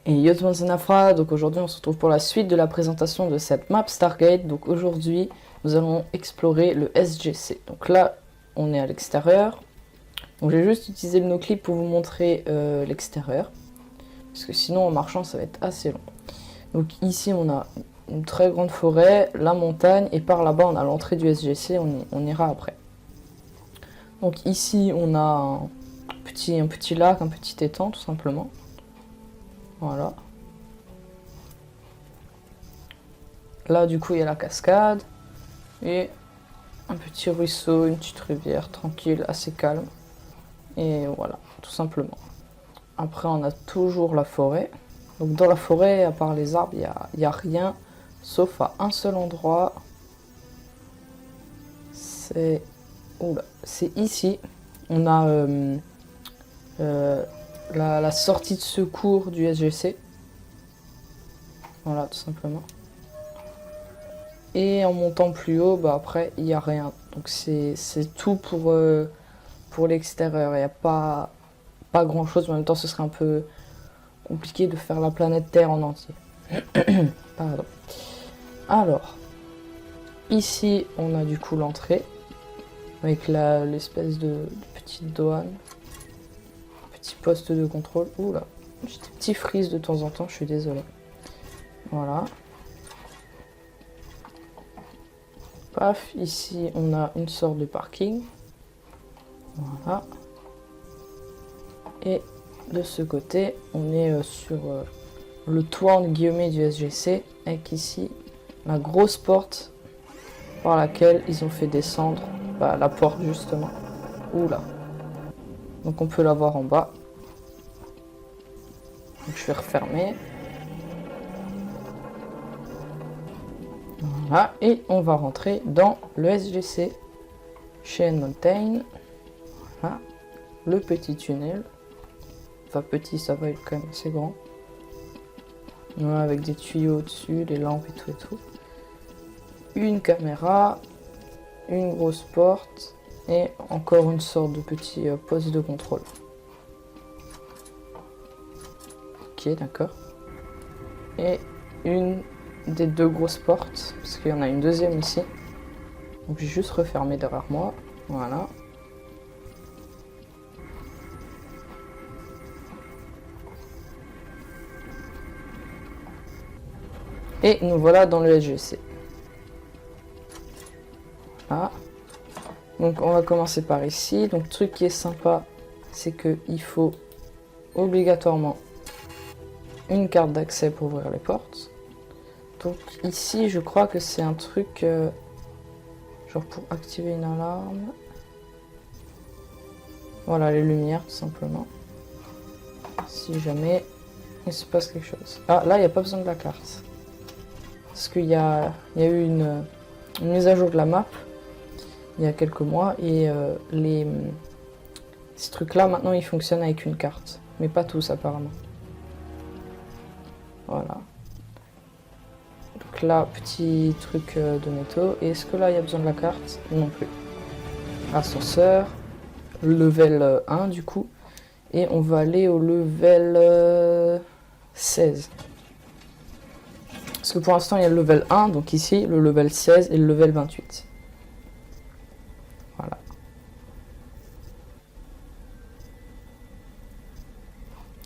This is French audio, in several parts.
Et Yotmanzanafra, donc aujourd'hui on se retrouve pour la suite de la présentation de cette map Stargate. Donc aujourd'hui nous allons explorer le SGC. Donc là on est à l'extérieur. Donc j'ai juste utilisé le noclip pour vous montrer l'extérieur. Parce que sinon en marchant ça va être assez long. Donc ici on a une très grande forêt, la montagne et par là-bas on a l'entrée du SGC, on ira après. Donc ici on a un petit lac, un petit étang tout simplement. Voilà. Là, du coup, il y a la cascade et un petit ruisseau, une petite rivière tranquille, assez calme. Et voilà, tout simplement. Après, on a toujours la forêt. Donc, dans la forêt, à part les arbres, il n'y a rien, sauf à un seul endroit. C'est ici. On a la sortie de secours du SGC. Voilà, tout simplement. Et en montant plus haut, bah après, il n'y a rien. Donc c'est tout pour l'extérieur. Il n'y a pas grand chose. En même temps, ce serait un peu compliqué de faire la planète Terre en entier. Pardon. Alors, ici, on a du coup l'entrée. Avec l'espèce de petite douane. Petit poste de contrôle. Oula, j'ai des petits frises de temps en temps, je suis désolé. Voilà. Paf, ici on a une sorte de parking. Voilà. Et de ce côté, on est sur le toit en guillemets du SGC, avec ici la grosse porte par laquelle ils ont fait descendre la porte justement. Oula. Donc on peut la voir en bas. Donc je vais refermer. Voilà, et on va rentrer dans le SGC chez Mountain. Voilà, le petit tunnel. Enfin petit, ça va être quand même assez grand. Voilà, avec des tuyaux au-dessus, les lampes et tout. Une caméra, une grosse porte et encore une sorte de petit poste de contrôle. Ok, d'accord. Et une des deux grosses portes, parce qu'il y en a une deuxième ici. Donc j'ai juste refermé derrière moi. Voilà. Et nous voilà dans le SGC. Voilà. Donc on va commencer par ici. Donc le truc qui est sympa, c'est qu'il faut obligatoirement une carte d'accès pour ouvrir les portes. Donc ici je crois que c'est un truc genre pour activer une alarme. Voilà les lumières tout simplement. Si jamais il se passe quelque chose. Ah là il n'y a pas besoin de la carte. Parce qu'il y a eu une mise à jour de la map il y a quelques mois et ces trucs là maintenant ils fonctionnent avec une carte. Mais pas tous apparemment. Voilà. Donc là, petit truc de métaux. Et est-ce que là il y a besoin de la carte? Non plus. Ascenseur. Level 1 du coup. Et on va aller au level 16. Parce que pour l'instant il y a le level 1, donc ici le level 16 et le level 28. Voilà.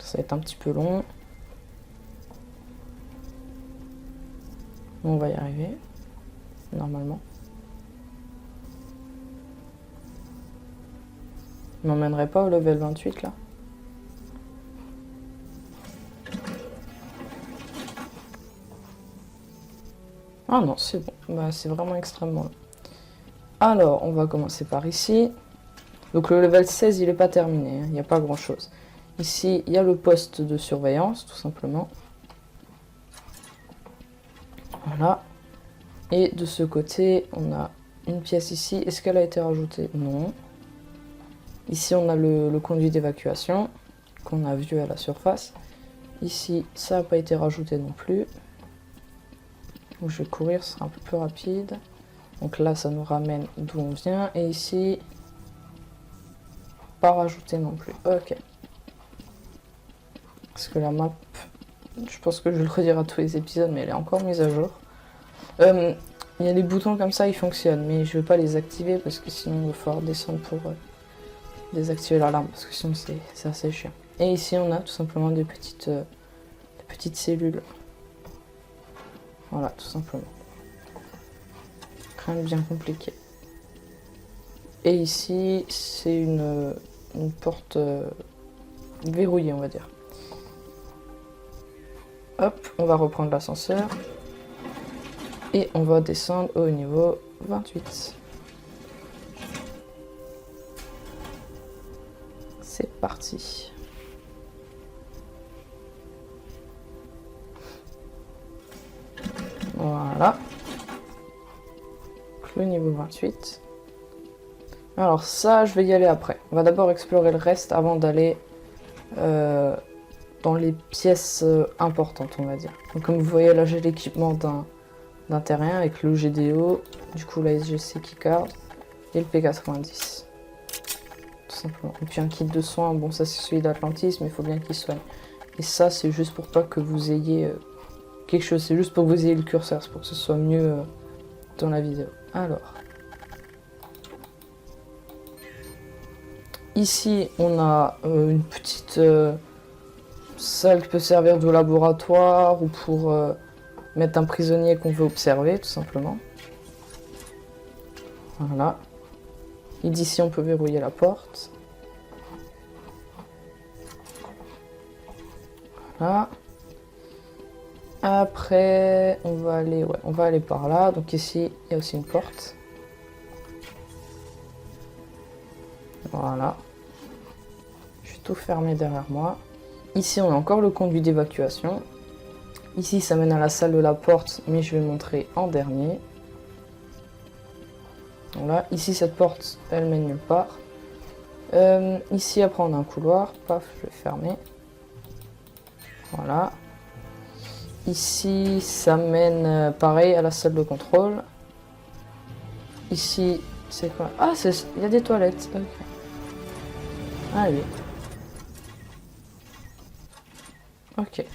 Ça va être un petit peu long. On va y arriver. Normalement. On m'emmènerait pas au level 28 là? Ah non, c'est bon. Bah, c'est vraiment extrêmement long. Alors, on va commencer par ici. Donc le level 16, il n'est pas terminé. Il n'y a pas grand chose. Ici, il y a le poste de surveillance, tout simplement. Voilà. Et de ce côté, on a une pièce ici. Est-ce qu'elle a été rajoutée? Non. Ici, on a le conduit d'évacuation qu'on a vu à la surface. Ici, ça n'a pas été rajouté non plus. Donc, je vais courir, ce sera un peu plus rapide. Donc là, ça nous ramène d'où on vient. Et ici, pas rajouté non plus. Ok. Parce que la map Je pense que je vais le redire à tous les épisodes, mais elle est encore mise à jour. Il y a des boutons comme ça, ils fonctionnent, mais je vais pas les activer parce que sinon il va falloir descendre pour désactiver l'alarme, parce que sinon c'est assez chiant. Et ici on a tout simplement des petites cellules. Voilà, tout simplement. Rien de bien compliqué. Et ici, c'est une porte verrouillée, on va dire. Hop, on va reprendre l'ascenseur. Et on va descendre au niveau 28. C'est parti. Voilà. Le niveau 28. Alors ça, je vais y aller après. On va d'abord explorer le reste avant d'aller dans les pièces importantes, on va dire. Donc comme vous voyez, là j'ai l'équipement d'un terrien avec le GDO, du coup la SGC Keycard et le P90. Tout simplement. Et puis un kit de soins, bon ça c'est celui d'Atlantis, mais il faut bien qu'il soigne. Et ça c'est juste pour pas que vous ayez quelque chose, c'est juste pour que vous ayez le curseur, c'est pour que ce soit mieux dans la vidéo. Alors, ici on a une petite salle qui peut servir de laboratoire ou pour mettre un prisonnier qu'on veut observer, tout simplement. Voilà. Et d'ici on peut verrouiller la porte. Voilà. Après, on va aller par là. Donc ici, il y a aussi une porte. Voilà. Je vais tout fermer derrière moi. Ici, on a encore le conduit d'évacuation. Ici, ça mène à la salle de la porte, mais je vais montrer en dernier. Voilà. Ici, cette porte, elle mène nulle part. Ici, après, on a un couloir. Paf, je vais fermer. Voilà. Ici, ça mène pareil à la salle de contrôle. Ici, c'est quoi? Ah, il y a des toilettes. Okay. Allez. Ok.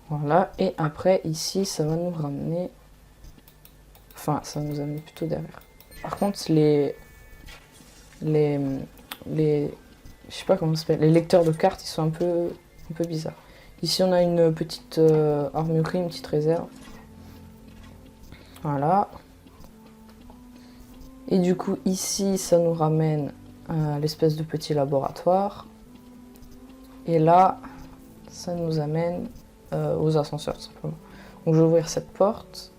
Voilà. Et après, ici, ça va nous ramener... Enfin, ça va nous amener plutôt derrière. Par contre, les... Je sais pas comment ça s'appelle. Les lecteurs de cartes, ils sont un peu bizarres. Ici, on a une petite armurerie, une petite réserve. Voilà. Et du coup, ici, ça nous ramène à l'espèce de petit laboratoire. Et là, ça nous amène aux ascenseurs, tout simplement. Donc, je vais ouvrir cette porte.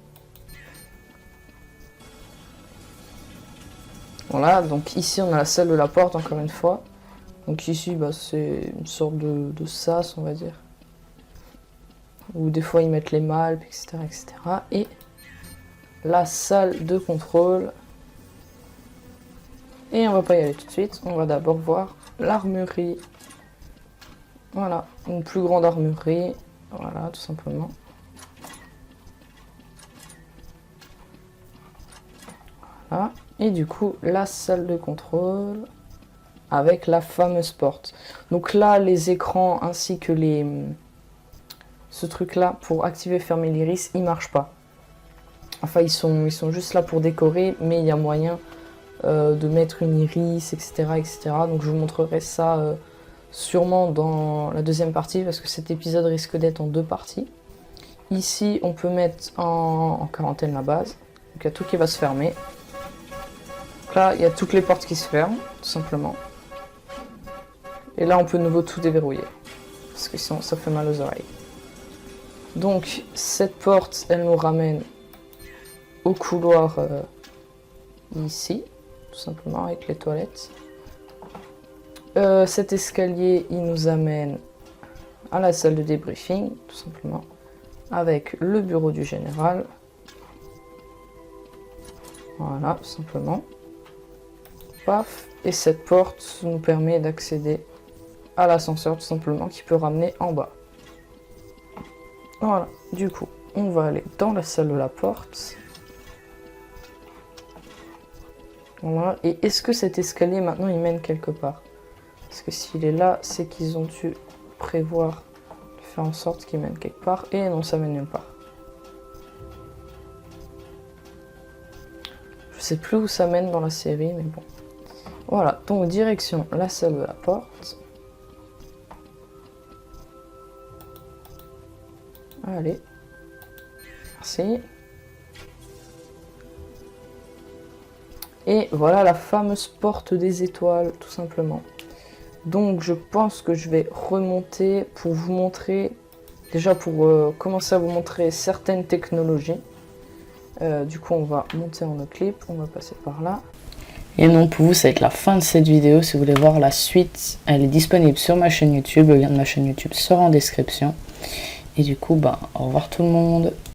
Voilà, donc ici, on a la salle de la porte, encore une fois. Donc ici, bah, c'est une sorte de sas, on va dire. Où des fois, ils mettent les malpes, etc., etc. Et la salle de contrôle. Et on va pas y aller tout de suite. On va d'abord voir l'armurerie. Voilà, une plus grande armurerie. Voilà, tout simplement. Voilà. Et du coup, la salle de contrôle avec la fameuse porte. Donc là, les écrans ainsi que ce truc-là pour activer et fermer l'iris, ils marchent pas. Enfin, ils sont juste là pour décorer, mais il y a moyen de mettre une iris, etc., etc. Donc je vous montrerai ça sûrement dans la deuxième partie, parce que cet épisode risque d'être en deux parties. Ici, on peut mettre en quarantaine la base. Donc il y a tout qui va se fermer. Donc là, il y a toutes les portes qui se ferment, tout simplement. Et là, on peut de nouveau tout déverrouiller, parce que sinon, ça fait mal aux oreilles. Donc, cette porte, elle nous ramène au couloir ici, tout simplement, avec les toilettes. Cet escalier, il nous amène à la salle de débriefing, tout simplement, avec le bureau du général. Voilà, tout simplement. Paf. Et cette porte nous permet d'accéder à l'ascenseur, tout simplement, qui peut ramener en bas. Voilà, du coup, on va aller dans la salle de la porte. Voilà, et est-ce que cet escalier, maintenant, il mène quelque part? Parce que s'il est là, c'est qu'ils ont dû prévoir de faire en sorte qu'il mène quelque part. Et non, ça mène nulle part. Je sais plus où ça mène dans la série, mais bon. Voilà, donc direction la salle de la porte. Allez. Merci. Et voilà la fameuse porte des étoiles, tout simplement. Donc je pense que je vais remonter pour vous montrer, déjà pour commencer à vous montrer certaines technologies. Du coup on va monter en clip, on va passer par là. Et non, pour vous ça va être la fin de cette vidéo. Si vous voulez voir la suite, elle est disponible sur ma chaîne YouTube. Le lien de ma chaîne YouTube sera en description. Et du coup, au revoir tout le monde.